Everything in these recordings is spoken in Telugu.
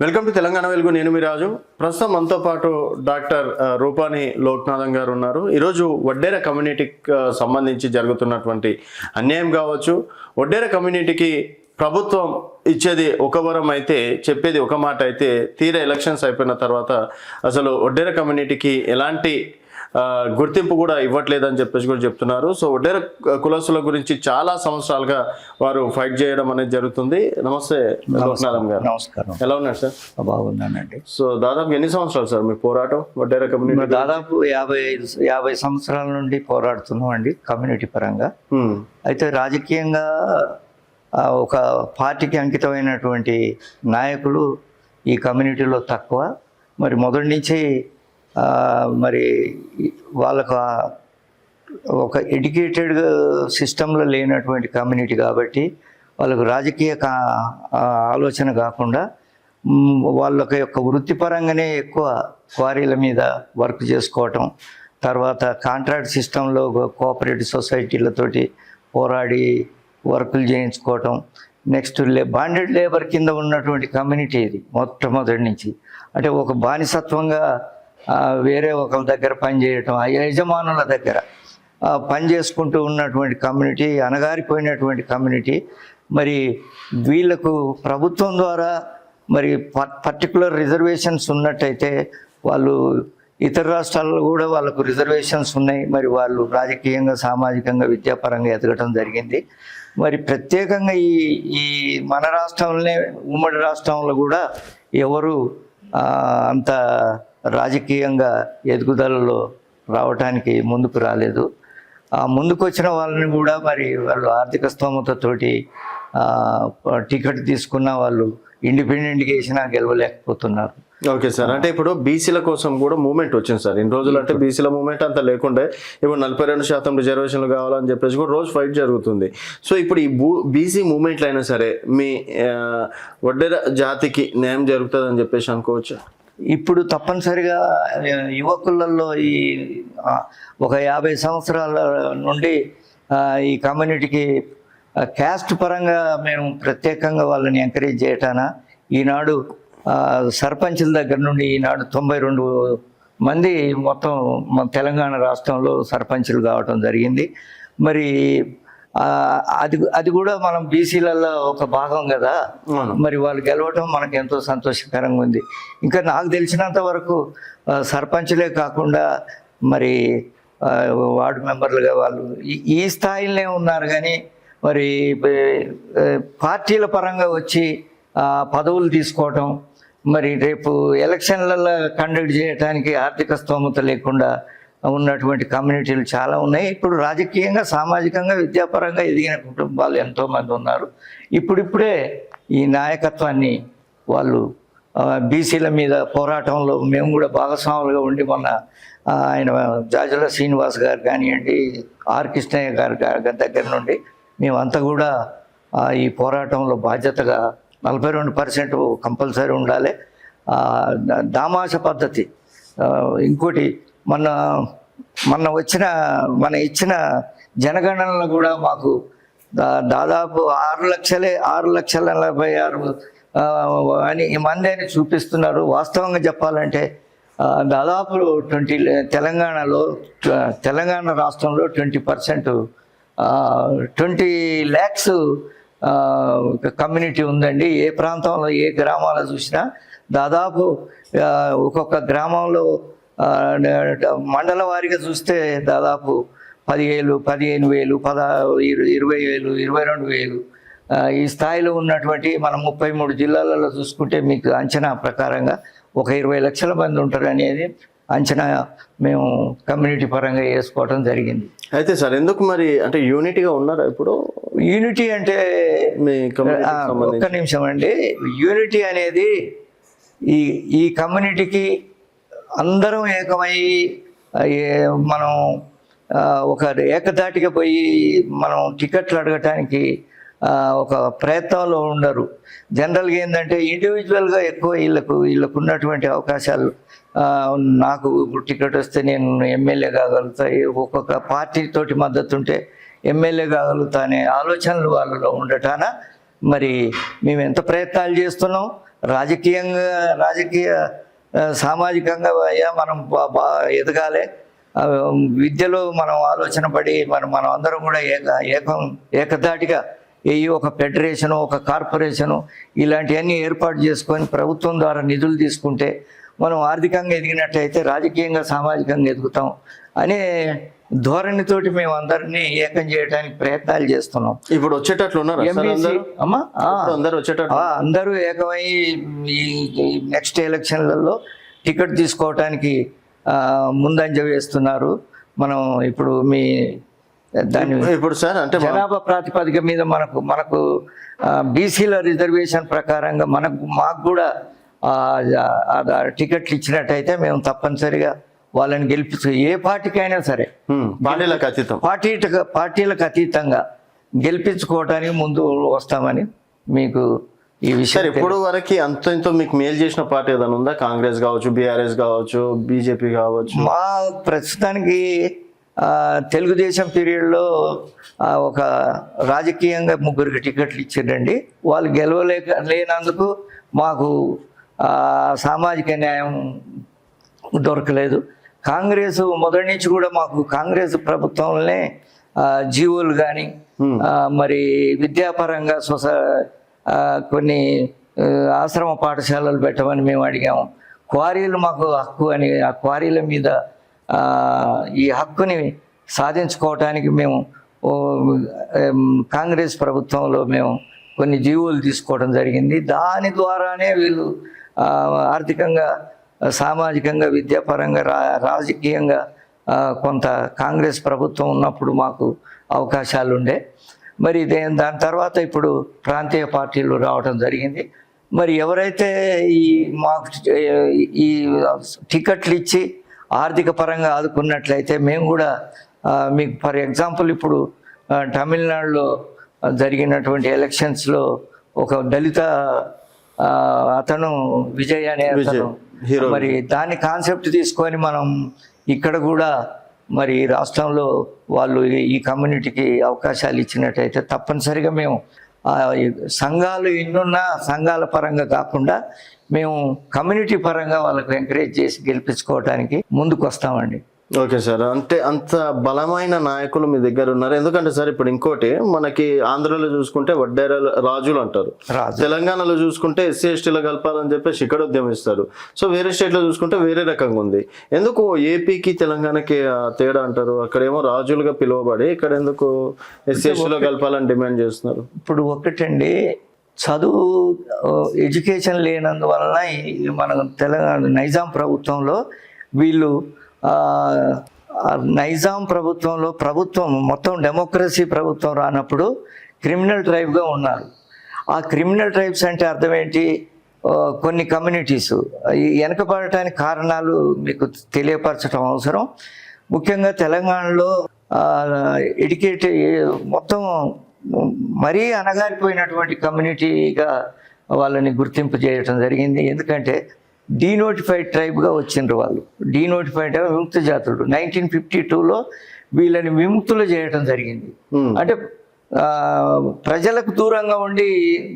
వెల్కమ్ టు తెలంగాణ వెలుగు. నేను మీ రాజు. ప్రస్తుతం మనతో పాటు డాక్టర్ రూపాని లోక్నాథం గారు ఉన్నారు. ఈరోజు వడ్డేర కమ్యూనిటీకి సంబంధించి జరుగుతున్నటువంటి అన్యాయం కావచ్చు, వడ్డేర కమ్యూనిటీకి ప్రభుత్వం ఇచ్చేది ఒక వరం అయితే చెప్పేది ఒక మాట అయితే తీరా ఎలక్షన్స్ అయిపోయిన తర్వాత అసలు వడ్డేర కమ్యూనిటీకి ఎలాంటి గుర్తింపు కూడా ఇవ్వట్లేదని చెప్పేసి కూడా చెప్తున్నారు. సో వడ్డేర కులస్తుల గురించి చాలా సంవత్సరాలుగా వారు ఫైట్ చేయడం అనేది జరుగుతుంది. నమస్తే లోక్నాథం గారు. నమస్కారం. ఎలా ఉన్నారు సార్? బాగున్నానండి. సో దాదాపు ఎన్ని సంవత్సరాలు సార్ మీ పోరాటం వడ్డేర కమ్యూనిటీ? దాదాపు 50 సంవత్సరాల నుండి పోరాడుతున్నాం అండి కమ్యూనిటీ పరంగా. అయితే రాజకీయంగా ఒక పార్టీకి అంకితమైనటువంటి నాయకులు ఈ కమ్యూనిటీలో తక్కువ. మరి మొదటి నుంచి మరి వాళ్ళకు ఒక ఎడ్యుకేటెడ్ సిస్టంలో లేనటువంటి కమ్యూనిటీ కాబట్టి వాళ్ళకు రాజకీయ ఆలోచన కాకుండా వాళ్ళకి యొక్క వృత్తిపరంగానే ఎక్కువ క్వారీల మీద వర్క్ చేసుకోవటం, తర్వాత కాంట్రాక్ట్ సిస్టంలో కోఆపరేటివ్ సొసైటీలతోటి పోరాడి వర్కులు చేయించుకోవటం, నెక్స్ట్ బాండెడ్ లేబర్ కింద ఉన్నటువంటి కమ్యూనిటీ ఇది మొట్టమొదటి నుంచి. అంటే ఒక బానిసత్వంగా వేరే ఒకరి దగ్గర పనిచేయటం, ఆ యజమానుల దగ్గర పని చేసుకుంటూ ఉన్నటువంటి కమ్యూనిటీ, అణగారిపోయినటువంటి కమ్యూనిటీ. మరి వీళ్ళకు ప్రభుత్వం ద్వారా మరి పర్టికులర్ రిజర్వేషన్స్ ఉన్నట్టయితే వాళ్ళు ఇతర రాష్ట్రాల్లో కూడా వాళ్ళకు రిజర్వేషన్స్ ఉన్నాయి. మరి వాళ్ళు రాజకీయంగా, సామాజికంగా, విద్యాపరంగా ఎదగటం జరిగింది. మరి ప్రత్యేకంగా ఈ మన రాష్ట్రంలోనే, ఉమ్మడి రాష్ట్రంలో కూడా ఎవరు అంత రాజకీయంగా ఎదుగుదలలో రావటానికి ముందుకు రాలేదు. ముందుకు వచ్చిన వాళ్ళని కూడా మరి వాళ్ళు ఆర్థిక స్తోమతతోటి టికెట్ తీసుకున్న వాళ్ళు ఇండిపెండెంట్గా వేసినా గెలవలేకపోతున్నారు. Okay sir. అంటే ఇప్పుడు బీసీల కోసం కూడా మూవ్మెంట్ వచ్చింది సార్. ఇన్ని రోజులు అంటే బీసీల మూవ్మెంట్ అంత లేకుండే, ఇప్పుడు 42% రిజర్వేషన్లు కావాలని చెప్పేసి కూడా రోజు ఫైట్ జరుగుతుంది. సో ఇప్పుడు ఈ బీసీ మూవ్మెంట్లు అయినా సరే మీ వడ్డేర జాతికి న్యాయం జరుగుతుందని చెప్పేసి అనుకోవచ్చు. ఇప్పుడు తప్పనిసరిగా యువకులలో ఈ ఒక 50 సంవత్సరాల నుండి ఈ కమ్యూనిటీకి క్యాస్ట్ పరంగా మేము ప్రత్యేకంగా వాళ్ళని ఎంకరేజ్ చేయటాన ఈనాడు సర్పంచుల దగ్గర నుండి ఈనాడు 92 మంది మొత్తం మన తెలంగాణ రాష్ట్రంలో సర్పంచులు కావటం జరిగింది. మరి అది కూడా మనం బీసీలలో ఒక భాగం కదా. మరి వాళ్ళు గెలవటం మనకు ఎంతో సంతోషకరంగా ఉంది. ఇంకా నాకు తెలిసినంత వరకు సర్పంచులే కాకుండా మరి వార్డు మెంబర్లుగా వాళ్ళు ఈ స్థాయిలోనే ఉన్నారు. కానీ మరి పార్టీల పరంగా వచ్చి పదవులు తీసుకోవటం, మరి రేపు ఎలక్షన్లలో కండక్ట్ చేయడానికి ఆర్థిక స్తోమత లేకుండా ఉన్నటువంటి కమ్యూనిటీలు చాలా ఉన్నాయి. ఇప్పుడు రాజకీయంగా, సామాజికంగా, విద్యాపరంగా ఎదిగిన కుటుంబాలు ఎంతోమంది ఉన్నారు. ఇప్పుడిప్పుడే ఈ నాయకత్వాన్ని వాళ్ళు బీసీల మీద పోరాటంలో మేము కూడా భాగస్వాములుగా ఉండి, మొన్న ఆయన జాజుల శ్రీనివాస్ గారు కానివ్వండి, ఆర్ కృష్ణయ్య గారి దగ్గర నుండి మేమంతా కూడా ఈ పోరాటంలో బాధ్యతగా 42% కంపల్సరీ ఉండాలి. దామాష పద్ధతి. ఇంకోటి మన ఇచ్చిన జనగణనలు కూడా మాకు దాదాపు 6,46,000 అని మంది అని చూపిస్తున్నారు. వాస్తవంగా చెప్పాలంటే దాదాపు తెలంగాణ రాష్ట్రంలో 20% 20 lakhs కమ్యూనిటీ ఉందండి. ఏ ప్రాంతంలో, ఏ గ్రామాల్లో చూసినా దాదాపు ఒక్కొక్క గ్రామంలో మండల వారీగా చూస్తే దాదాపు 10,000, 15,000, 20,000, 22,000 ఈ స్థాయిలో ఉన్నటువంటి మనం 33 జిల్లాలలో చూసుకుంటే మీకు అంచనా ప్రకారంగా ఒక 20 లక్షల మంది ఉంటారు అనేది అంచనా మేము కమ్యూనిటీ పరంగా వేసుకోవడం జరిగింది. అయితే సార్ ఎందుకు మరి అంటే యూనిటీగా ఉన్నారా ఇప్పుడు? యూనిటీ అంటే ఒక్క నిమిషం అండి. యూనిటీ అనేది ఈ కమ్యూనిటీకి అందరం ఏకమై మనం ఒక ఏకధాటిగా పోయి మనం టికెట్లు అడగటానికి ఒక ప్రయత్నంలో ఉండరు. జనరల్గా ఏంటంటే ఇండివిజువల్గా ఎక్కువ వీళ్ళకు ఉన్నటువంటి అవకాశాలు, నాకు టికెట్ వస్తే నేను ఎమ్మెల్యే కాగలుగుతా, ఒక్కొక్క పార్టీతోటి మద్దతు ఉంటే ఎమ్మెల్యే కాగలుగుతా అనే ఆలోచనలు వాళ్ళలో ఉండటాన మరి మేము ఎంత ప్రయత్నాలు చేస్తున్నాం. రాజకీయ సామాజికంగా అయ్యా మనం ఎదగాలి, విద్యలో మనం ఆలోచన పడి మనం అందరం కూడా ఏకధాటిగా ఒక ఫెడరేషను, ఒక కార్పొరేషను ఇలాంటివన్నీ ఏర్పాటు చేసుకొని ప్రభుత్వం ద్వారా నిధులు తీసుకుంటే మనం ఆర్థికంగా ఎదిగినట్లయితే రాజకీయంగా సామాజికంగా ఎదుగుతాం అనే ధోరణితోటి మేము అందరినీ ఏకం చేయడానికి ప్రయత్నాలు చేస్తున్నాం. ఇప్పుడు వచ్చేటట్లు అందరూ ఏకమై ఈ నెక్స్ట్ ఎలక్షన్లలో టికెట్ తీసుకోవటానికి ముందంజ వేస్తున్నారు. మనం ఇప్పుడు ఇప్పుడు సార్ అంటే జనాభా ప్రాతిపదిక మీద మనకు బీసీల రిజర్వేషన్ ప్రకారంగా మాకు కూడా టికెట్లు ఇచ్చినట్టయితే మేము తప్పనిసరిగా వాళ్ళని గెలిపించు, ఏ పార్టీకైనా సరే పార్టీలకు అతీతంగా గెలిపించుకోవటానికి ముందు వస్తామని మీకు ఈ విషయం. ఇప్పుడు వరకు అంత మీకు మేలు చేసిన పార్టీ ఏదైనా ఉందా? కాంగ్రెస్ కావచ్చు, బీఆర్ఎస్ కావచ్చు, బీజేపీ కావచ్చు. మా ప్రస్తుతానికి తెలుగుదేశం పీరియడ్లో ఒక రాజకీయంగా 3 టికెట్లు ఇచ్చిండండి. వాళ్ళు లేనందుకు మాకు సామాజిక న్యాయం దొరకలేదు. కాంగ్రెస్ మొదటి నుంచి కూడా మాకు కాంగ్రెస్ ప్రభుత్వంలోనే జీవోలు కానీ మరి విద్యాపరంగా కొన్ని ఆశ్రమ పాఠశాలలు పెట్టమని మేము అడిగాము. క్వారీలు మాకు హక్కు అని, ఆ క్వారీల మీద ఈ హక్కుని సాధించుకోవటానికి మేము కాంగ్రెస్ ప్రభుత్వంలో మేము కొన్ని జీవోలు తీసుకోవడం జరిగింది. దాని ద్వారానే వీళ్ళు ఆర్థికంగా, సామాజికంగా, విద్యాపరంగా, రాజకీయంగా కొంత కాంగ్రెస్ ప్రభుత్వం ఉన్నప్పుడు మాకు అవకాశాలు ఉండే. మరి దాని తర్వాత ఇప్పుడు ప్రాంతీయ పార్టీలు రావడం జరిగింది. మరి ఎవరైతే మాకు ఈ టికెట్లు ఇచ్చి ఆర్థిక పరంగా ఆదుకున్నట్లయితే మేము కూడా మీకు ఫర్ ఎగ్జాంపుల్ ఇప్పుడు తమిళనాడులో జరిగినటువంటి ఎలక్షన్స్లో ఒక దళిత అతను విజయ్ అనే అతను మరి దాని కాన్సెప్ట్ తీసుకొని మనం ఇక్కడ కూడా మరి రాష్ట్రంలో వాళ్ళు ఈ కమ్యూనిటీకి అవకాశాలు ఇచ్చినట్టయితే తప్పనిసరిగా మేము సంఘాలు ఎన్నున్నా సంఘాల పరంగా కాకుండా మేము కమ్యూనిటీ పరంగా వాళ్ళకు ఎంకరేజ్ చేసి గెలిపించుకోవడానికి ముందుకు వస్తామండి. ఓకే సార్, అంటే అంత బలమైన నాయకులు మీ దగ్గర ఉన్నారు. ఎందుకంటే సార్ ఇప్పుడు ఇంకోటి మనకి ఆంధ్రలో చూసుకుంటే వడ్డేర రాజులు అంటారు, తెలంగాణలో చూసుకుంటే ఎస్సీ ఎస్టీలో కలపాలని చెప్పేసి ఇక్కడ ఉద్యమిస్తారు. సో వేరే స్టేట్లో చూసుకుంటే వేరే రకంగా ఉంది. ఎందుకు ఏపీకి తెలంగాణకి తేడా అంటారు? అక్కడేమో రాజులుగా పిలువబడి ఇక్కడ ఎందుకు ఎస్సీ ఎస్టీలో కలపాలని డిమాండ్ చేస్తున్నారు? ఇప్పుడు ఒకటండి, చదువు ఎడ్యుకేషన్ లేనందువలన మన తెలంగాణ నైజాం ప్రభుత్వంలో వీళ్ళు నైజాం ప్రభుత్వం మొత్తం డెమోక్రసీ ప్రభుత్వం రానప్పుడు క్రిమినల్ ట్రైబ్గా ఉన్నారు. ఆ క్రిమినల్ ట్రైబ్స్ అంటే అర్థం ఏంటి? కొన్ని కమ్యూనిటీస్ వెనకబడటానికి కారణాలు మీకు తెలియపరచడం అవసరం. ముఖ్యంగా తెలంగాణలో మొత్తం మరీ అణగారిపోయినటువంటి కమ్యూనిటీగా వాళ్ళని గుర్తింపు చేయడం జరిగింది. ఎందుకంటే డీనోటిఫైడ్ ట్రైబ్గా వచ్చిండ్రు వాళ్ళు. డీనోటిఫైడ్ విముక్త జాతులు 1952లో వీళ్ళని విముక్తులు చేయడం జరిగింది. అంటే ప్రజలకు దూరంగా ఉండి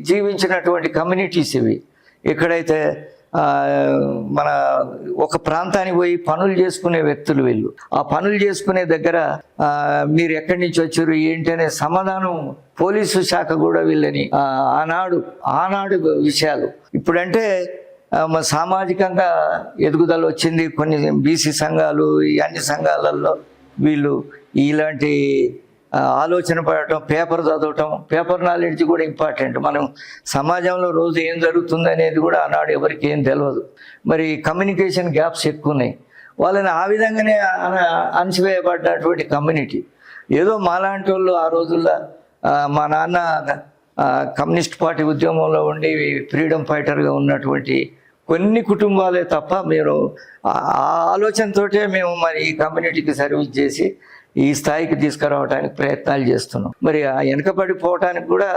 జీవించినటువంటి కమ్యూనిటీస్ ఇవి. ఎక్కడైతే మన ఒక ప్రాంతానికి పోయి పనులు చేసుకునే వ్యక్తులు వీళ్ళు. ఆ పనులు చేసుకునే దగ్గర మీరు ఎక్కడి నుంచి వచ్చారు ఏంటి అనే సమాధానం పోలీసు శాఖ కూడా వీళ్ళని ఆనాడు విషయాలు. ఇప్పుడంటే సామాజికంగా ఎదుగుదల వచ్చింది. కొన్ని బీసీ సంఘాలు, ఈ అన్ని సంఘాలలో వీళ్ళు ఇలాంటి ఆలోచన పడటం, పేపర్ చదవటం, పేపర్ నాలెడ్జ్ కూడా ఇంపార్టెంట్. మనం సమాజంలో రోజు ఏం జరుగుతుంది అనేది కూడా ఆనాడు ఎవరికి ఏం తెలియదు. మరి కమ్యూనికేషన్ గ్యాప్స్ ఎక్కువ ఉన్నాయి. వాళ్ళని ఆ విధంగానే అణచివేయబడ్డటువంటి కమ్యూనిటీ. ఏదో మాలాంటి వాళ్ళు ఆ రోజుల్లో మా నాన్న కమ్యూనిస్ట్ పార్టీ ఉద్యమంలో ఉండి ఫ్రీడమ్ ఫైటర్గా ఉన్నటువంటి కొన్ని కుటుంబాలే తప్ప మీరు ఆ ఆలోచనతోటే మేము మరి ఈ కమ్యూనిటీకి సర్వీస్ చేసి ఈ స్థాయికి తీసుకురావడానికి ప్రయత్నాలు చేస్తున్నాం. మరి ఆ వెనకబడిపోవటానికి కూడా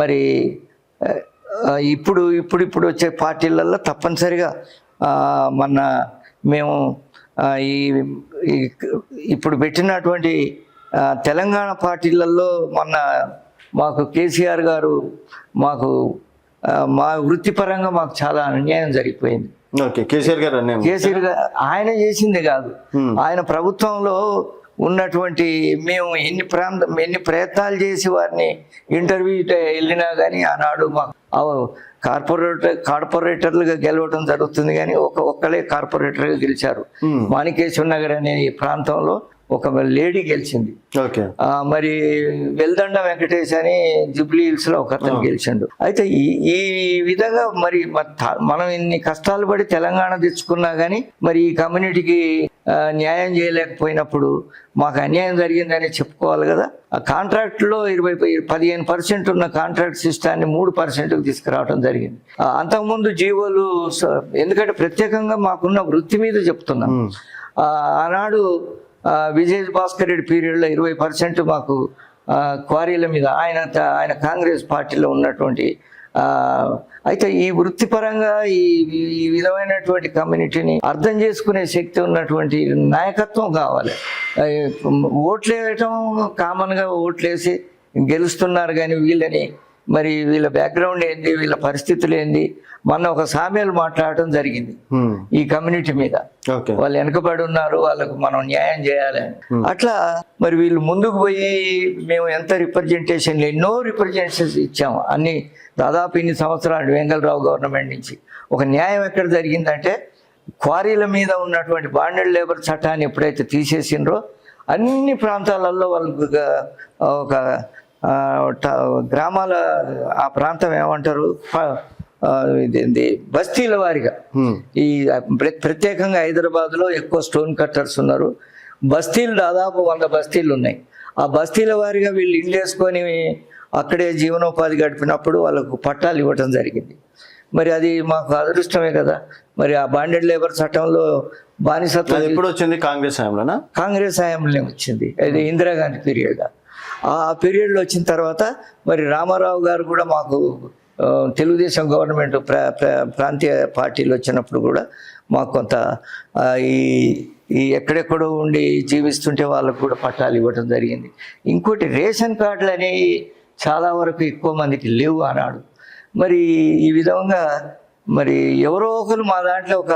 మరి ఇప్పుడు వచ్చే పార్టీలలో తప్పనిసరిగా మేము ఇప్పుడు పెట్టినటువంటి తెలంగాణ పార్టీలలో మాకు కేసీఆర్ గారు మాకు మా వృత్తిపరంగా మాకు చాలా అన్యాయం జరిగిపోయింది. ఓకే, కేసీఆర్ గారు అన్యాయం. కేసీఆర్ గారు ఆయన చేసింది కాదు, ఆయన ప్రభుత్వంలో ఉన్నటువంటి మేము ఎన్ని ప్రయత్నాలు చేసి వారిని ఇంటర్వ్యూ వెళ్ళినా కానీ ఆనాడు మా కార్పొరేటర్లుగా గెలవడం జరుగుతుంది, కానీ ఒక్కలే కార్పొరేటర్గా గెలిచారు. మాణికేశ్వర నగర్ అనే ప్రాంతంలో ఒక లేడీ గెలిచింది. ఓకే, మరి వెల్దండ వెంకటేష్ అని జూబ్లీ హిల్స్ లో ఒక అతను గెలిచిండు. అయితే ఈ విధంగా మరి మనం ఇన్ని కష్టాలు పడి తెలంగాణ తెచ్చుకున్నా గానీ మరి ఈ కమ్యూనిటీకి న్యాయం చేయలేకపోయినప్పుడు మాకు అన్యాయం జరిగిందని చెప్పుకోవాలి కదా. ఆ కాంట్రాక్ట్ లో 15% ఉన్న కాంట్రాక్ట్ సిస్టాన్ని 3% తీసుకురావడం జరిగింది. అంతకుముందు జీవోలు, ఎందుకంటే ప్రత్యేకంగా మాకున్న వృత్తి మీద చెప్తున్నాం. ఆనాడు విజయ్ భాస్కర్ రెడ్డి పీరియడ్లో 20% మాకు క్వారీల మీద ఆయన కాంగ్రెస్ పార్టీలో ఉన్నటువంటి అయితే ఈ వృత్తిపరంగా ఈ విధమైనటువంటి కమ్యూనిటీని అర్థం చేసుకునే శక్తి ఉన్నటువంటి నాయకత్వం కావాలి. ఓట్లు వేయటం కామన్గా ఓట్లేసి గెలుస్తున్నారు, కానీ వీళ్ళ బ్యాక్గ్రౌండ్ ఏంది, వీళ్ళ పరిస్థితులు ఏంది, మొన్న ఒక సామ్యాలు మాట్లాడటం జరిగింది ఈ కమ్యూనిటీ మీద. వాళ్ళు వెనకబడి ఉన్నారు, వాళ్ళకు మనం న్యాయం చేయాలి. అట్లా మరి వీళ్ళు ముందుకు పోయి మేము ఎంత రిప్రజెంటేషన్లు, ఎన్నో రిప్రజెంటేషన్స్ ఇచ్చాము. దాదాపు ఇన్ని సంవత్సరాలు వెంగళరావు గవర్నమెంట్ నుంచి ఒక న్యాయం ఎక్కడ జరిగిందంటే, క్వారీల మీద ఉన్నటువంటి బాండెడ్ లేబర్ చట్టాన్ని ఎప్పుడైతే తీసేసిండ్రో అన్ని ప్రాంతాలలో వాళ్ళకు ఒక గ్రామాల ఆ ప్రాంతం ఏమంటారు, బస్తీల వారిగా, ఈ ప్రత్యేకంగా హైదరాబాద్లో ఎక్కువ స్టోన్ కట్టర్స్ ఉన్నారు. బస్తీలు దాదాపు 100 బస్తీలు ఉన్నాయి. ఆ బస్తీల వారిగా వీళ్ళు ఇల్లు వేసుకొని అక్కడే జీవనోపాధి గడిపినప్పుడు వాళ్ళకు పట్టాలు ఇవ్వటం జరిగింది. మరి అది మాకు అదృష్టమే కదా. మరి ఆ బాండెడ్ లేబర్ చట్టంలో బానిసత్వం ఎప్పుడు వచ్చింది? కాంగ్రెస్ హయాంలోనా? కాంగ్రెస్ హయాంలోనే వచ్చింది. అది ఇందిరాగాంధీ పీరియడ్. ఆ పీరియడ్లో వచ్చిన తర్వాత మరి రామారావు గారు కూడా మాకు తెలుగుదేశం గవర్నమెంట్ ప్రాంతీయ పార్టీలు వచ్చినప్పుడు కూడా మాకు కొంత ఈ ఎక్కడెక్కడో ఉండి జీవిస్తుంటే వాళ్ళకు కూడా పట్టాలు ఇవ్వడం జరిగింది. ఇంకోటి రేషన్ కార్డులు అనేవి చాలా వరకు ఎక్కువ మందికి లేవు ఆనాడు. మరి ఈ విధంగా మరి ఎవరో ఒకరు మా దాంట్లో ఒక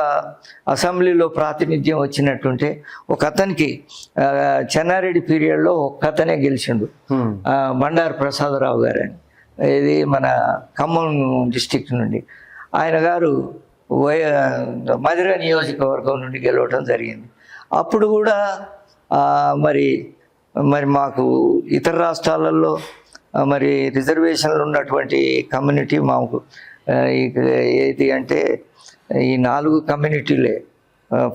అసెంబ్లీలో ప్రాతినిధ్యం వచ్చినట్టుంటే ఒక అతనికి చెన్నారెడ్డి పీరియడ్లో ఒక్క అతనే గెలిచిండు, బండారు ప్రసాదరావు గారు అని. ఇది మన ఖమ్మం డిస్టిక్ నుండి ఆయన గారు మధుర నియోజకవర్గం నుండి గెలవటం జరిగింది. అప్పుడు కూడా మరి మాకు ఇతర రాష్ట్రాలలో మరి రిజర్వేషన్లు ఉన్నటువంటి కమ్యూనిటీ మాకు ఏది అంటే ఈ 4 కమ్యూనిటీలే.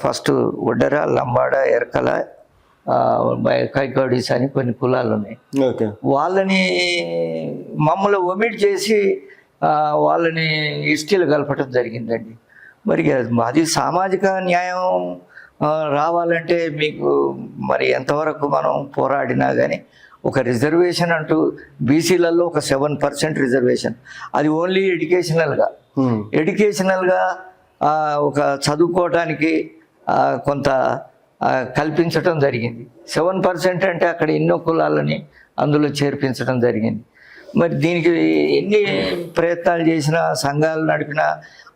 ఫస్ట్ ఒడ్డర, లంబాడ, ఎరకల, కైకోడీస్ అని కొన్ని కులాలు ఉన్నాయి. వాళ్ళని మమ్మల్ని ఒమిట్ చేసి వాళ్ళని ఎస్టీలు కలపటం జరిగిందండి. మరి అది సామాజిక న్యాయం రావాలంటే మీకు మరి ఎంతవరకు మనం పోరాడినా కానీ ఒక రిజర్వేషన్ అంటూ బీసీలలో ఒక 7% రిజర్వేషన్, అది ఓన్లీ ఎడ్యుకేషనల్గా ఒక చదువుకోవటానికి కొంత కల్పించటం జరిగింది. 7% అంటే అక్కడ ఎన్నో కులాలని అందులో చేర్పించడం జరిగింది. మరి దీనికి ఎన్ని ప్రయత్నాలు చేసినా, సంఘాలు నడిపినా,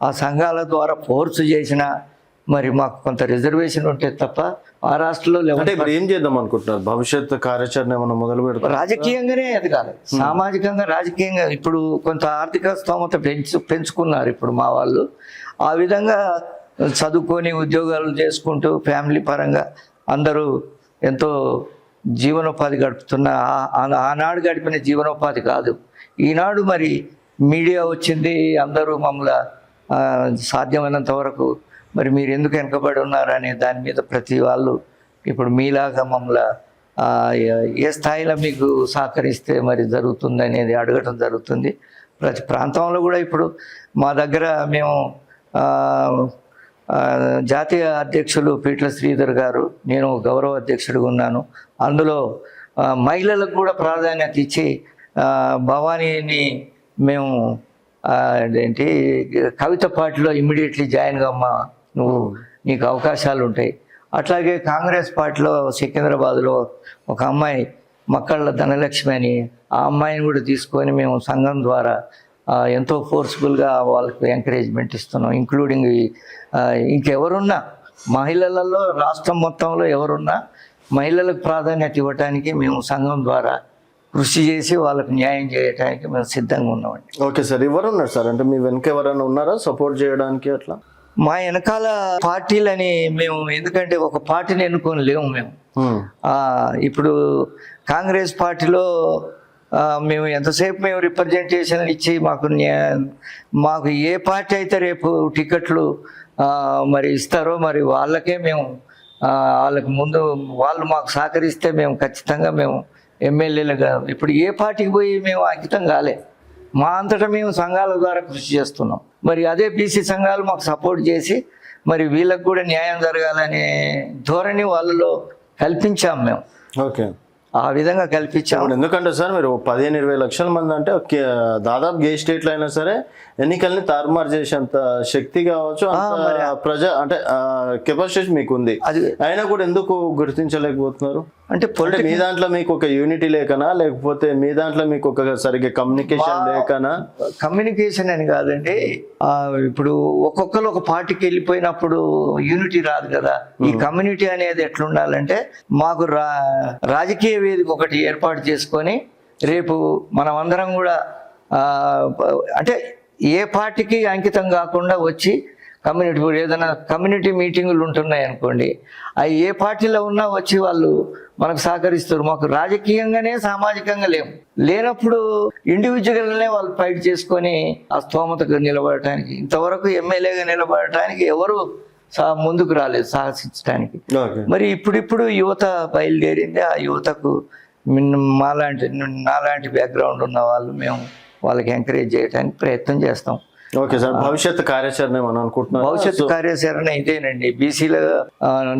ఆ సంఘాల ద్వారా ఫోర్స్ చేసినా మరి మాకు కొంత రిజర్వేషన్ ఉంటే తప్ప ఆ రాష్ట్రంలో ఏం చేద్దాం అనుకుంటున్నారు? భవిష్యత్తు కార్యాచరణ ఏమన్నా మొదలు పెడతారు? రాజకీయంగానే ఎదగాలి, సామాజికంగా, రాజకీయంగా. ఇప్పుడు కొంత ఆర్థిక స్తోమత పెంచుకున్నారు ఇప్పుడు మా వాళ్ళు. ఆ విధంగా చదువుకొని ఉద్యోగాలు చేసుకుంటూ ఫ్యామిలీ పరంగా అందరూ ఎంతో జీవనోపాధి గడుపుతున్న ఆనాడు గడిపిన జీవనోపాధి కాదు ఈనాడు. మరి మీడియా వచ్చింది, అందరూ మమ్మల్ని సాధ్యమైనంత వరకు మరి మీరు ఎందుకు వెనకబడి ఉన్నారనే దాని మీద ప్రతి వాళ్ళు ఇప్పుడు మీలాగా మమ్మల్ని ఏ స్థాయిలో మీకు సహకరిస్తే మరి జరుగుతుంది అనేది అడగటం జరుగుతుంది. ప్రతి ప్రాంతంలో కూడా ఇప్పుడు మా దగ్గర మేము జాతీయ అధ్యక్షులు పీట్ల శ్రీధర్ గారు, నేను గౌరవ అధ్యక్షుడిగా ఉన్నాను. అందులో మహిళలకు కూడా ప్రాధాన్యత ఇచ్చి భవానీని మేము ఏంటి కవిత పార్టీలో ఇమ్మీడియట్లీ జాయిన్ కమ్మా, నీకు అవకాశాలు ఉంటాయి. అట్లాగే కాంగ్రెస్ పార్టీలో సికింద్రాబాద్లో ఒక అమ్మాయి మక్కళ్ళ ధనలక్ష్మి అని, ఆ అమ్మాయిని కూడా తీసుకొని మేము సంఘం ద్వారా ఎంతో ఫోర్స్ఫుల్గా వాళ్ళకు ఎంకరేజ్మెంట్ ఇస్తున్నాం. ఇంక్లూడింగ్ ఇంకెవరున్నా మహిళలలో రాష్ట్రం మొత్తంలో ఎవరున్నా మహిళలకు ప్రాధాన్యత ఇవ్వడానికి మేము సంఘం ద్వారా కృషి చేసి వాళ్ళకు న్యాయం చేయడానికి మేము సిద్ధంగా ఉన్నామండి. ఓకే సార్, ఎవరున్నారు సార్? అంటే మీ వెనక ఎవరైనా ఉన్నారా సపోర్ట్ చేయడానికి అట్లా? మా వెనకాల పార్టీలని మేము, ఎందుకంటే ఒక పార్టీని ఎన్నుకొని లేము మేము. ఇప్పుడు కాంగ్రెస్ పార్టీలో మేము ఎంతసేపు మేము రిప్రజెంటేషన్ ఇచ్చి మాకు ఏ పార్టీ అయితే రేపు టికెట్లు మరి ఇస్తారో మరి వాళ్ళకే మేము వాళ్ళకి ముందు వాళ్ళు మాకు సహకరిస్తే మేము ఖచ్చితంగా మేము ఎమ్మెల్యేలుగా ఇప్పుడు ఏ పార్టీకి పోయి మేము అంకితం కాలే. మా అంతటా మేము సంఘాల ద్వారా కృషి చేస్తున్నాం. మరి అదే బీసీ సంఘాలు మాకు సపోర్ట్ చేసి మరి వీళ్ళకి కూడా న్యాయం జరగాలనే ధోరణి వాళ్ళలో కల్పించాం మేము. ఓకే, ఆ విధంగా కల్పించాము. ఎందుకంటే సార్ మీరు 15-20 లక్షల మంది అంటే దాదాపు గే స్టేట్లో అయినా సరే ఎన్నికల్ని తారుమారు చేసేంత శక్తి కావచ్చు, ప్రజా అంటే కెపాసిటీ మీకు ఉంది. అయినా కూడా ఎందుకు గుర్తించలేకపోతున్నారు? అంటే మీ దాంట్లో మీకు ఒక యూనిటీ లేకనా, లేకపోతే మీ దాంట్లో మీకు ఒక సరిగ్గా కమ్యూనికేషన్ లేకనా? కమ్యూనికేషన్ అని కాదండి, ఇప్పుడు ఒక్కొక్కరు ఒక పార్టీకి వెళ్ళిపోయినప్పుడు యూనిటీ రాదు కదా. ఈ కమ్యూనిటీ అనేది ఎట్లుండాలంటే మాకు రాజకీయ వేదిక ఒకటి ఏర్పాటు చేసుకొని రేపు మనం అందరం కూడా అంటే ఏ పార్టీకి అంకితం కాకుండా వచ్చి కమ్యూనిటీ ఏదైనా కమ్యూనిటీ మీటింగులు ఉంటున్నాయి అనుకోండి, అవి ఏ పార్టీలో ఉన్నా వచ్చి వాళ్ళు మనకు సహకరిస్తారు. మాకు రాజకీయంగానే సామాజికంగా లేనప్పుడు ఇండివిజువల్గానే వాళ్ళు ఫైట్ చేసుకొని ఆ స్తోమతకు నిలబడటానికి, ఇంతవరకు ఎమ్మెల్యేగా నిలబడటానికి ఎవరు ముందుకు రాలేదు సాహసించడానికి. మరి ఇప్పుడిప్పుడు యువత బయలుదేరింది. ఆ యువతకు నాలాంటి బ్యాక్గ్రౌండ్ ఉన్న వాళ్ళు మేము వాళ్ళకి ఎంకరేజ్ చేయడానికి ప్రయత్నం చేస్తాం. ఓకే సార్, భవిష్యత్తు కార్యాచరణ ఏమని అనుకుంటున్నాం? భవిష్యత్తు కార్యాచరణ ఇదేనండి, బీసీలో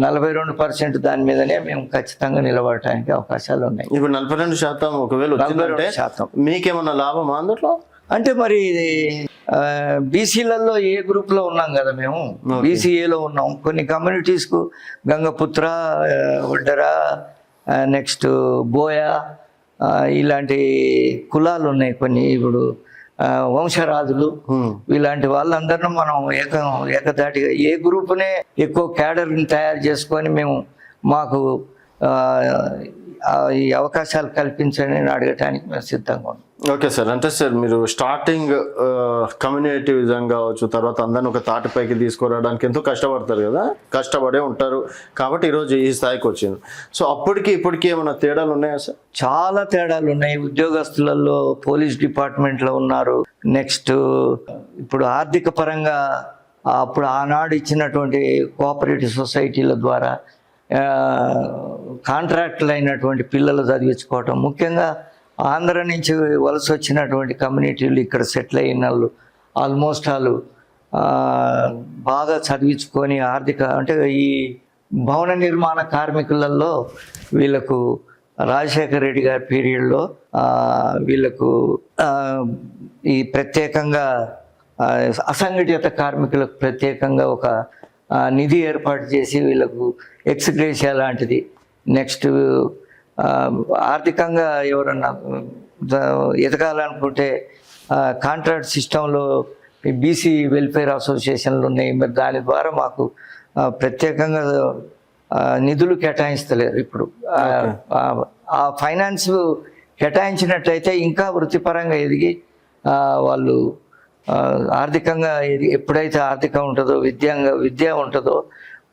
42% దాని మీదనే మేము ఖచ్చితంగా నిలబడటానికి అవకాశాలు ఉన్నాయి. ఇప్పుడు 42% ఒకవేళ 42% మీకేమన్నా లాభమా అందులో? అంటే మరి బీసీలలో ఏ గ్రూప్ లో ఉన్నాం కదా మేము, బీసీఏలో ఉన్నాం. కొన్ని కమ్యూనిటీస్ కు గంగపుత్ర, ఒడ్డర, నెక్స్ట్ బోయ ఇలాంటి కులాలు ఉన్నాయి కొన్ని. ఇప్పుడు వంశరాజులు ఇలాంటి వాళ్ళందరినీ మనం ఏకదాటిగా ఏ గ్రూపునే ఎక్కువ క్యాడర్ని తయారు చేసుకొని మేము మాకు ఈ అవకాశాలు కల్పించండి అని అడగటానికి మేము సిద్ధంగా ఉన్నాం. ఓకే సార్, అంటే సార్ మీరు స్టార్టింగ్ కమ్యూనిటివిజం కావచ్చు, తర్వాత అందరిని ఒక తాటిపైకి తీసుకురావడానికి ఎంతో కష్టపడతారు కదా, కష్టపడే ఉంటారు కాబట్టి ఈరోజు ఈ స్థాయికి వచ్చింది. సో అప్పటికి ఇప్పటికి ఏమైనా తేడాలు ఉన్నాయా సార్? చాలా తేడాలు ఉన్నాయి. ఉద్యోగస్తులలో పోలీస్ డిపార్ట్మెంట్లో ఉన్నారు. నెక్స్ట్ ఇప్పుడు ఆర్థిక పరంగా అప్పుడు ఆనాడు ఇచ్చినటువంటి కోఆపరేటివ్ సొసైటీల ద్వారా కాంట్రాక్టులు అయినటువంటి పిల్లలు చదివించుకోవటం, ముఖ్యంగా ఆంధ్ర నుంచి వలస వచ్చినటువంటి కమ్యూనిటీలు ఇక్కడ సెటిల్ అయిన వాళ్ళు ఆల్మోస్ట్ వాళ్ళు బాగా చదివించుకొని ఆర్థిక అంటే ఈ భవన నిర్మాణ కార్మికులలో వీళ్ళకు రాజశేఖర రెడ్డి గారి పీరియడ్లో వీళ్ళకు ఈ ప్రత్యేకంగా అసంఘటిత కార్మికులకు ప్రత్యేకంగా ఒక నిధి ఏర్పాటు చేసి వీళ్ళకు ఎక్స్గ్రేషియా లాంటిది, నెక్స్ట్ ఆర్థికంగా ఎవరన్నా ఎదగాలనుకుంటే కాంట్రాక్ట్ సిస్టంలో బీసీ వెల్ఫేర్ అసోసియేషన్లు ఉన్నాయి. మరి దాని ద్వారా మాకు ప్రత్యేకంగా నిధులు కేటాయిస్తలేరు. ఇప్పుడు ఆ ఫైనాన్స్ కేటాయించినట్లయితే ఇంకా వృత్తిపరంగా ఎదిగి వాళ్ళు ఆర్థికంగా ఎప్పుడైతే ఆర్థికం ఉంటుందో విద్య ఉంటుందో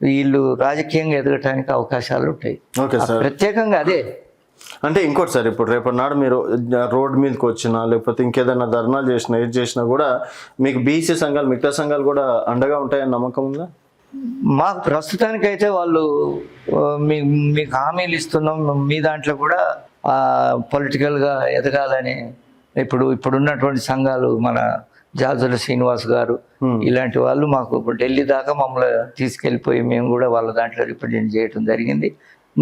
వీళ్ళు రాజకీయంగా ఎదగటానికి అవకాశాలు ఉంటాయి. ప్రత్యేకంగా అదే. అంటే ఇంకోటి సార్, ఇప్పుడు రేపటి నాడు మీరు రోడ్డు మీదకి వచ్చినా లేకపోతే ఇంకేదైనా ధర్నాలు చేసినా ఏది చేసినా కూడా మీకు బీసీ సంఘాలు మిగతా సంఘాలు కూడా అండగా ఉంటాయని నమ్మకం ఉందా? మాకు ప్రస్తుతానికైతే వాళ్ళు మీకు హామీలు ఇస్తున్నాం, మీ దాంట్లో కూడా పొలిటికల్గా ఎదగాలని ఇప్పుడున్నటువంటి సంఘాలు మన జాజుల శ్రీనివాస్ గారు ఇలాంటి వాళ్ళు మాకు ఢిల్లీ దాకా మమ్మల్ని తీసుకెళ్ళిపోయి మేము కూడా వాళ్ళ దాంట్లో రిప్రజెంట్ చేయడం జరిగింది.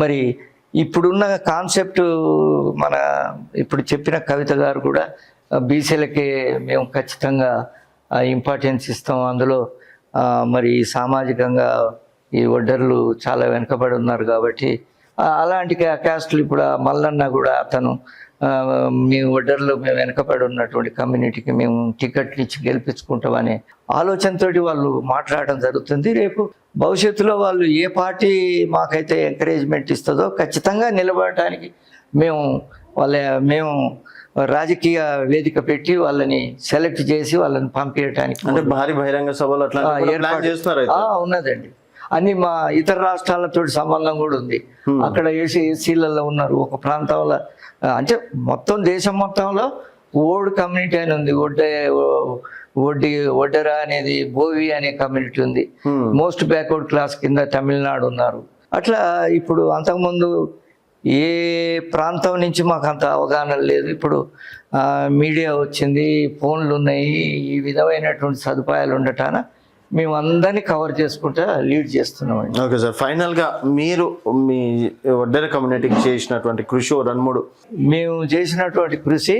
మరి ఇప్పుడున్న కాన్సెప్ట్ ఇప్పుడు చెప్పిన కవిత గారు కూడా బీసీలకే మేము ఖచ్చితంగా ఇంపార్టెన్స్ ఇస్తాం, అందులో మరి సామాజికంగా ఈ ఒడ్డర్లు చాలా వెనుకబడి ఉన్నారు కాబట్టి అలాంటి క్యాస్టులు ఇప్పుడు మల్లన్న కూడా అతను మేము ఒడ్డర్లో మేము వెనకబడి ఉన్నటువంటి కమ్యూనిటీకి మేము టికెట్లు ఇచ్చి గెలిపించుకుంటామనే ఆలోచనతోటి వాళ్ళు మాట్లాడడం జరుగుతుంది. రేపు భవిష్యత్తులో వాళ్ళు ఏ పార్టీ మాకైతే ఎంకరేజ్మెంట్ ఇస్తుందో ఖచ్చితంగా నిలబడటానికి మేము రాజకీయ వేదిక పెట్టి వాళ్ళని సెలెక్ట్ చేసి వాళ్ళని పంపించడానికి అంటే భారీ బహిరంగ సభలు అట్లా చేస్తున్నారు అయితే. ఉన్నదండి. అన్ని మా ఇతర రాష్ట్రాలతో సంబంధం కూడా ఉంది. అక్కడ ఏసీలలో ఉన్నారు ఒక ప్రాంతంలో, అంటే మొత్తం దేశం మొత్తంలో ఓల్డ్ కమ్యూనిటీ అని ఉంది. ఒడ్డెర అనేది బోవి అనే కమ్యూనిటీ ఉంది. మోస్ట్ బ్యాక్వర్డ్ క్లాస్ కింద తమిళనాడు ఉన్నారు. అట్లా ఇప్పుడు అంతకుముందు ఏ ప్రాంతం నుంచి మాకు అంత అవగాహన లేదు. ఇప్పుడు మీడియా వచ్చింది, ఫోన్లు ఉన్నాయి, ఈ విధమైనటువంటి సదుపాయాలు ఉండటాన మేము అందరినీ కవర్ చేసుకుంటా లీడ్ చేస్తున్నామండి. ఓకే సార్, ఫైనల్గా మీరు మీ ఒడ్డెర కమ్యూనిటీకి చేసినటువంటి కృషి 2-3 మేము చేసినటువంటి కృషి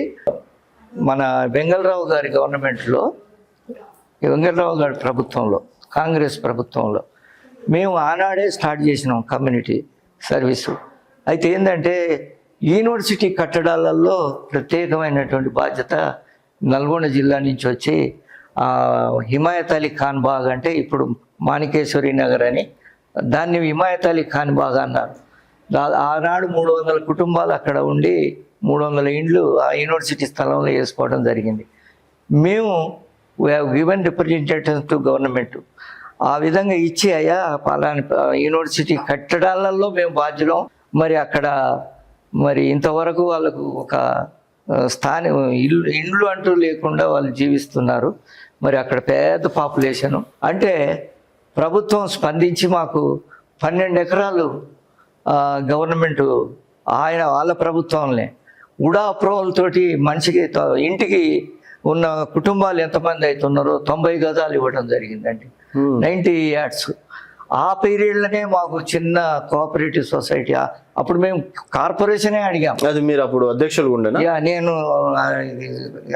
మన వెంగళరావు గారి గవర్నమెంట్లో, వెంగళరావు గారి ప్రభుత్వంలో, కాంగ్రెస్ ప్రభుత్వంలో మేము ఆనాడే స్టార్ట్ చేసినాం కమ్యూనిటీ సర్వీసు. అయితే ఏంటంటే యూనివర్సిటీ కట్టడాలలో ప్రత్యేకమైనటువంటి బాధ్యత నల్గొండ జిల్లా నుంచి వచ్చి హిమాయత్ అలీ ఖాన్ బాగ్, అంటే ఇప్పుడు మాణికేశ్వరి నగర్ అని, దాన్ని హిమాయత్ అలీ ఖాన్ బాగ్ అన్నారు. ఆనాడు 300 కుటుంబాలు అక్కడ ఉండి 300 ఇండ్లు ఆ యూనివర్సిటీ స్థలంలో వేసుకోవడం జరిగింది. మేము గివెన్ రిప్రజెంటేటివ్స్ టు గవర్నమెంట్ ఆ విధంగా ఇచ్చి, అయ్యా పలాని యూనివర్సిటీ కట్టడాలలో మేము బాధ్యులం, మరి అక్కడ మరి ఇంతవరకు వాళ్ళకు ఒక ఇండ్లు అంటూ లేకుండా వాళ్ళు జీవిస్తున్నారు. మరి అక్కడ పెద్ద పాపులేషను. అంటే ప్రభుత్వం స్పందించి మాకు 12 ఎకరాలు గవర్నమెంట్ వాళ్ళ ప్రభుత్వంలో ఉడా అప్రూవల్ తోటి మనిషికి ఇంటికి ఉన్న కుటుంబాలు ఎంతమంది అవుతున్నారో 90 గజాలు ఇవ్వడం జరిగిందండి. 90 యార్డ్స్. ఆ పీరియడ్లోనే మాకు చిన్న కోఆపరేటివ్ సొసైటీ, అప్పుడు మేము కార్పొరేషనే అడిగాం. అది మీరు అప్పుడు అధ్యక్షులు ఉండేనా? నేను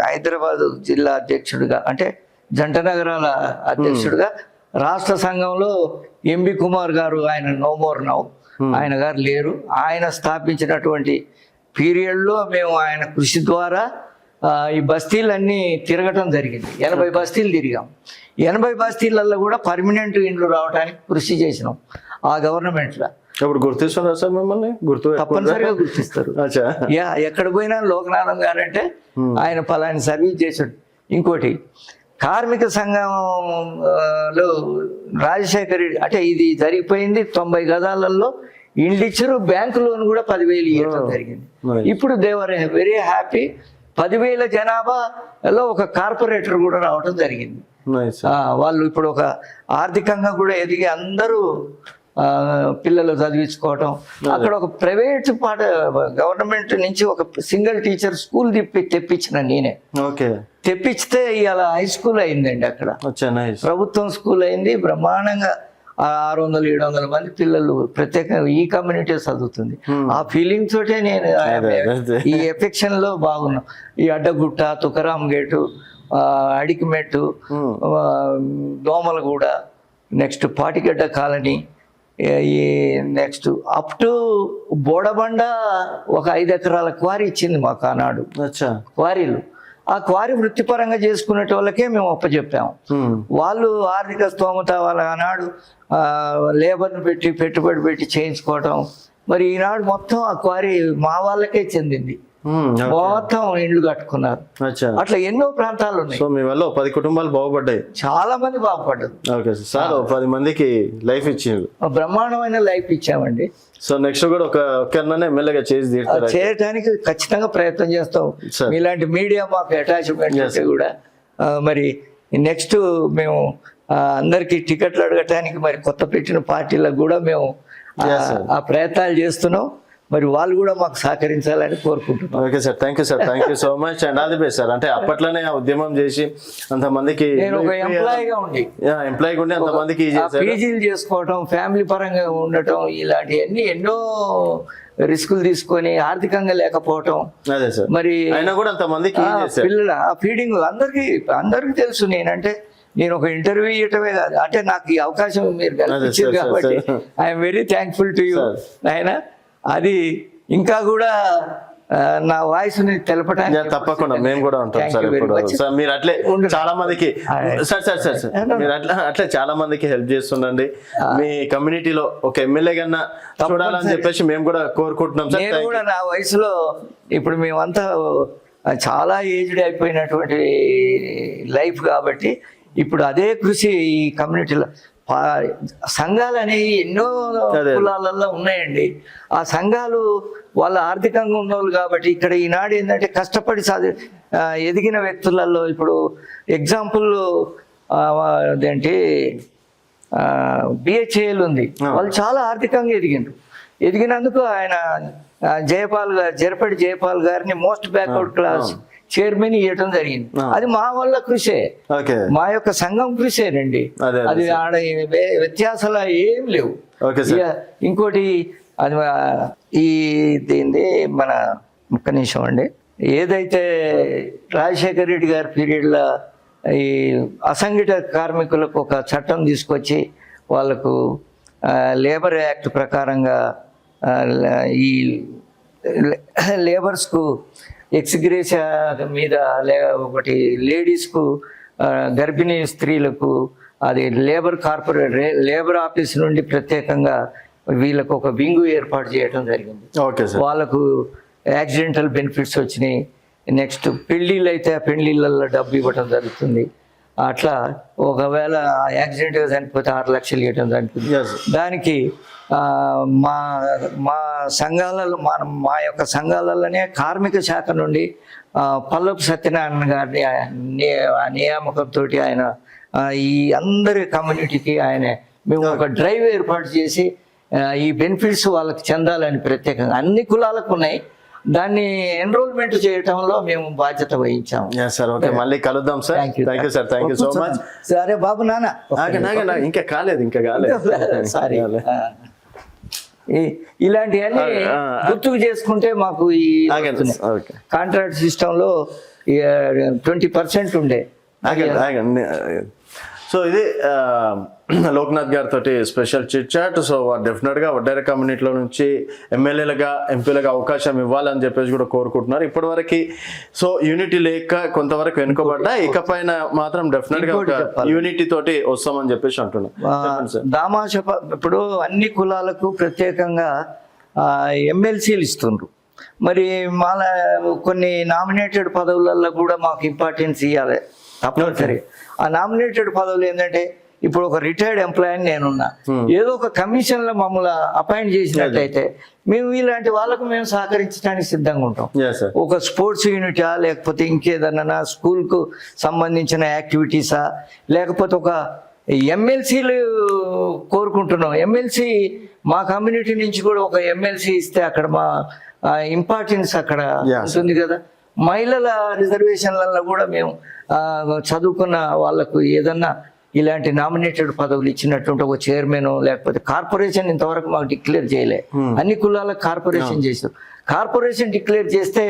హైదరాబాద్ జిల్లా అధ్యక్షుడిగా, అంటే జంట నగరాల అధ్యక్షుడిగా, రాష్ట్ర సంఘంలో ఎంబి కుమార్ గారు, ఆయన నో మోర్ నౌ, ఆయన గారు లేరు. ఆయన స్థాపించినటువంటి పీరియడ్లో మేము ఆయన కృషి ద్వారా ఈ బస్తీలన్నీ తిరగటం జరిగింది. 80 బస్తీలు తిరిగాం. 80 బస్తీలలో కూడా పర్మనెంట్ ఇండ్లు రావడానికి కృషి చేసినాం ఆ గవర్నమెంట్లో. ఇప్పుడు గుర్తిస్తున్నారు సార్ మిమ్మల్ని? తప్పనిసరిగా గుర్తిస్తారు. ఎక్కడ పోయినా లోకనాథం గారంటే ఆయన పలాని సర్వీస్ చేశాడు. ఇంకోటి కార్మిక సంఘంలో రాజశేఖర్ రెడ్డి, అంటే ఇది జరిగిపోయింది 90 గజాలలో ఇండ్లు ఇచ్చారు. బ్యాంకు లోన్ కూడా 10,000 ఇవ్వడం జరిగింది. ఇప్పుడు దేవర్ వెరీ హ్యాపీ. 10,000 జనాభాలో ఒక కార్పొరేటర్ కూడా రావడం జరిగింది. వాళ్ళు ఇప్పుడు ఒక ఆర్థికంగా కూడా ఎదిగి అందరూ పిల్లలు చదివించుకోవటం. అక్కడ ఒక ప్రైవేట్ గవర్నమెంట్ నుంచి ఒక సింగిల్ టీచర్ స్కూల్ తెప్పించిన నేనే. తెప్పిస్తే ఇవాళ హై స్కూల్ అయిందండి అక్కడ. ప్రభుత్వం స్కూల్ అయింది. బ్రహ్మాండంగా 600-700 మంది పిల్లలు ప్రత్యేకంగా ఈ కమ్యూనిటీ చదువుతుంది. ఆ ఫీలింగ్ తోటే నేను ఈ ఎఫెక్షన్ లో బాగున్నాం. ఈ Addagutta, Tukaram gate, Adikmet, Domalguda, next Patigadda colony, ఈ నెక్స్ట్ అప్ టు బోడబండ ఒక 5 ఎకరాల క్వారీ ఇచ్చింది మాకు ఆనాడు. క్వారీలు, ఆ క్వారీ వృత్తిపరంగా చేసుకునే వాళ్ళకే మేము అప్పచెప్పాము. వాళ్ళు ఆర్థిక స్తోమత వాళ్ళ ఆనాడు లేబర్ను పెట్టి పెట్టుబడి పెట్టి చేయించుకోవటం. మరి ఈనాడు మొత్తం ఆ క్వారీ మా వాళ్ళకే చెందింది. మొత్తం ఇండ్లు కట్టుకున్నారు. అట్లా ఎన్నో ప్రాంతాలు ఉన్నాయి. సో మీ వల్ల 10 కుటుంబాలు బాగుపడ్డాయి. చాలా మంది బాగుపడ్డారు. 10 మందికి లైఫ్ ఇచ్చింది. బ్రహ్మాండమైన లైఫ్ ఇచ్చామండి. సో నెక్స్ట్ కూడా ఒకరినైనా ఎమ్మెల్యేగా చేయడానికి ఖచ్చితంగా ప్రయత్నం చేస్తాం. ఇలాంటి మీడియా మాకు అటాచ్మెంట్ ఉంటే కూడా మరి నెక్స్ట్ మేము అందరికి టికెట్లు అడగటానికి మరి కొత్త పెట్టిన పార్టీలకు కూడా మేము ఆ ప్రయత్నాలు చేస్తున్నాం. మరి వాళ్ళు కూడా మాకు సహకరించాలని కోరుకుంటున్నాం. Okay sir, thank you sir, thank you so much and all the best sir. అంటే అప్పట్లోనే ఉద్యమం చేసి అంతమందికి, నేను ఒక ఎంప్లాయీగా ఉండి అంతమందికి పీజీలు చేసుకోవటం, ఫ్యామిలీ పరంగా ఉండటం, ఇలాంటివన్నీ ఎన్నో రిస్కులు తీసుకొని ఆర్థికంగా లేకపోవటం. మరి అయినా కూడా అంతమందికి పిల్లల ఫీడింగ్ అందరికీ తెలుసు. నేను ఒక ఇంటర్వ్యూ ఇవ్వటమే కాదు, అంటే నాకు ఈ అవకాశం మీరు కల్పించారు కాబట్టి I'm very thankful to you ఆయన. అది ఇంకా కూడా నా వాయిస్ ని తెలపడానికి తప్పకుండా మేము కూడా ఉంటాం Thank సార్ you very ఇప్పుడు much. సార్ మీరు అట్లే ఉండు. చాలా మందికి సార్ మీరు అట్లే చాలా మందికి హెల్ప్ చేస్తుండండి మీ కమ్యూనిటీలో ఒక ఎమ్మెల్యే కన్నా చూడాలని చెప్పేసి మేము కూడా కోరుకుంటున్నాం సార్. నేను కూడా నా వయసులో ఇప్పుడు మేమంతా చాలా ఏజ్డ్ అయిపోయినటువంటి లైఫ్ కాబట్టి ఇప్పుడు అదే కృషి ఈ కమ్యూనిటీలో సంఘాలు అనేవి ఎన్నో కులాలలో ఉన్నాయండి. ఆ సంఘాలు వాళ్ళ ఆర్థికంగా ఉన్నవాళ్ళు కాబట్టి ఇక్కడ ఈనాడు ఏంటంటే కష్టపడి ఎదిగిన వ్యక్తులలో ఇప్పుడు ఎగ్జాంపుల్ అదేంటి బిహెచ్ఏల్ ఉంది, వాళ్ళు చాలా ఆర్థికంగా ఎదిగినందుకు ఆయన జరపడి జయపాల్ గారిని మోస్ట్ బ్యాక్వర్డ్ క్లాస్ చైర్మన్ ఇవ్వటం జరిగింది. అది మా వల్ల కృషే, మా యొక్క సంఘం కృషేనండి. అది ఆడ వ్యత్యాసాలు ఏం లేవు. ఇంకోటి అది దీన్ని మన ఒక్క నిమిషం అండి, ఏదైతే రాజశేఖర రెడ్డి గారి పీరియడ్లో ఈ అసంఘటిత కార్మికులకు ఒక చట్టం తీసుకొచ్చి వాళ్ళకు లేబర్ యాక్ట్ ప్రకారంగా ఈ లేబర్స్కు ఎక్స్గ్రేషియా మీద ఒకటి లేడీస్కు గర్భిణీ స్త్రీలకు అది లేబర్ ఆఫీస్ నుండి ప్రత్యేకంగా వీళ్ళకు ఒక వింగు ఏర్పాటు చేయడం జరిగింది. వాళ్ళకు యాక్సిడెంటల్ బెనిఫిట్స్ వచ్చినాయి. నెక్స్ట్ పెళ్ళిళ్ళు అయితే ఆ పెళ్ళిళ్ళల్లో డబ్బు ఇవ్వటం జరుగుతుంది. అట్లా ఒకవేళ యాక్సిడెంట్గా చనిపోతే 6 లక్షలు ఇవ్వటం జరుగుతుంది. దానికి మా మా సంఘాలలో మా యొక్క సంఘాలలోనే కార్మిక శాఖ నుండి పల్లపు సత్యనారాయణ గారిని నియామకంతో ఆయన ఈ అందరి కమ్యూనిటీకి మేము ఒక డ్రైవ్ ఏర్పాటు చేసి ఈ బెనిఫిట్స్ వాళ్ళకి చెందాలని ప్రత్యేకంగా అన్ని కులాలకు ఉన్నాయి. దాన్ని ఎన్రోల్మెంట్ చేయటంలో మేము బాధ్యత వహించాము. సార్ ఓకే, మళ్ళీ కలుద్దాం sir. Thank you sir, thank you so much. సరే బాబు నాన్న ఇంకా కాలేదు సారీ. ఇలాంటివన్నీ గుర్తుకు చేసుకుంటే మాకు ఈ కాంట్రాక్ట్ సిస్టంలో 20% ఉండే. సో ఇది లోక్నాథ్ గారితో స్పెషల్ చిట్ చాట్. సో డెఫినెట్గా వడ్డేర కమ్యూనిటీలో నుంచి ఎమ్మెల్యేలుగా ఎంపీలుగా అవకాశం ఇవ్వాలని చెప్పేసి కూడా కోరుకుంటున్నారు. ఇప్పటివరకు సో యూనిటీ లేక కొంతవరకు వెనుకబడ్డా, ఇకపైన మాత్రం డెఫినెట్గా యూనిటీ తోటి వస్తామని చెప్పేసి అంటున్నాను. దామాష ఇప్పుడు అన్ని కులాలకు ప్రత్యేకంగా ఎమ్మెల్సీలు ఇస్తుండ్రు. మరి కొన్ని నామినేటెడ్ పదవులలో కూడా మాకు ఇంపార్టెన్స్ ఇవ్వాలి తప్పనిసరి. ఆ నామినేటెడ్ పదవులు ఏంటంటే ఇప్పుడు ఒక రిటైర్డ్ ఎంప్లాయీ నేనున్నా, ఏదో ఒక కమిషన్లో మమ్మల్ని అపాయింట్ చేసినట్లయితే మేము ఇలాంటి వాళ్ళకు మేము సహకరించడానికి సిద్ధంగా ఉంటాం. ఒక స్పోర్ట్స్ యూనిటా, లేకపోతే ఇంకేదన్నా స్కూల్కు సంబంధించిన యాక్టివిటీసా, లేకపోతే ఒక ఎమ్మెల్సీలు కోరుకుంటున్నాం. ఎమ్మెల్సీ మా కమ్యూనిటీ నుంచి కూడా ఒక ఎమ్మెల్సీ ఇస్తే అక్కడ మా ఇంపార్టెన్స్ అక్కడ ఉంటుంది కదా. మహిళల రిజర్వేషన్లలో కూడా మేము చదువుకున్న వాళ్ళకు ఏదన్నా ఇలాంటి నామినేటెడ్ పదవులు ఇచ్చినట్టుంటే ఒక చైర్మన్, లేకపోతే కార్పొరేషన్ ఇంతవరకు మాకు డిక్లేర్ చేయలే. అన్ని కులాలకు కార్పొరేషన్ చేసాం. కార్పొరేషన్ డిక్లేర్ చేస్తే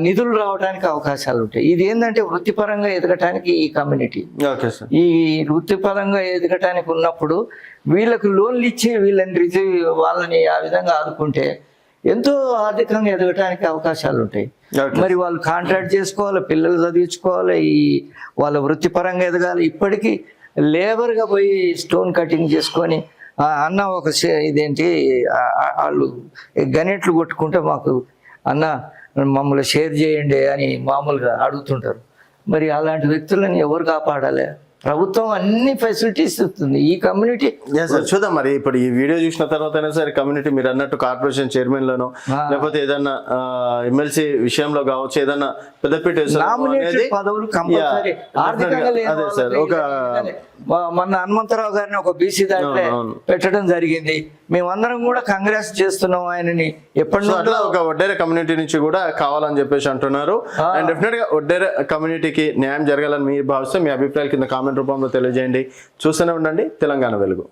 నిధులు రావడానికి అవకాశాలు ఉంటాయి. ఇది ఏంటంటే వృత్తిపరంగా ఎదగటానికి ఈ కమ్యూనిటీ ఈ వృత్తిపరంగా ఎదగటానికి ఉన్నప్పుడు వీళ్ళకు లోన్లు ఇచ్చి వాళ్ళని ఆ విధంగా ఆదుకుంటే ఎంతో ఆర్థికంగా ఎదగటానికి అవకాశాలు ఉంటాయి. మరి వాళ్ళు కాంట్రాక్ట్ చేసుకోవాలి, పిల్లలు చదివించుకోవాలి, వాళ్ళ వృత్తిపరంగా ఎదగాలి. ఇప్పటికీ లేబర్గా పోయి స్టోన్ కటింగ్ చేసుకొని అన్న ఒక ఇదేంటి వాళ్ళు గణెట్లు కొట్టుకుంటే మాకు అన్న మమ్మల్ని షేర్ చేయండి అని మామూలుగా అడుగుతుంటారు. మరి అలాంటి వ్యక్తులను ఎవరు కాపాడాలి? ప్రభుత్వం అన్ని ఫెసిలిటీస్ ఇస్తుంది ఈ కమ్యూనిటీ. చూద్దాం మరి ఇప్పుడు ఈ వీడియో చూసిన తర్వాత అయినా సరే కమ్యూనిటీ మీరు అన్నట్టు కార్పొరేషన్ చైర్మన్ లోనో లేకపోతే ఏదన్నా ఎమ్మెల్సీ విషయంలో కావచ్చు, ఏదన్నా పెద్దపీట పదవులు కంపల్సరీ. అదే సార్, ఒక మొన్న హనుమంతరావు గారిని ఒక బీసీ దాంట్లో పెట్టడం జరిగింది. మేమందరం కూడా కాంగ్రెస్ చేస్తున్నాం ఆయనని. ఎప్పటి నుంచో ఒక వడ్డేర కమ్యూనిటీ నుంచి కూడా కావాలని చెప్పేసి అంటున్నారు. అండ్ డెఫినెట్ గా వడ్డేర కమ్యూనిటీకి న్యాయం జరగాలని మీరు భావిస్తే మీ అభిప్రాయాలు కింద కామెంట్ రూపంలో తెలియజేయండి. చూస్తూనే ఉండండి తెలంగాణ వెలుగు.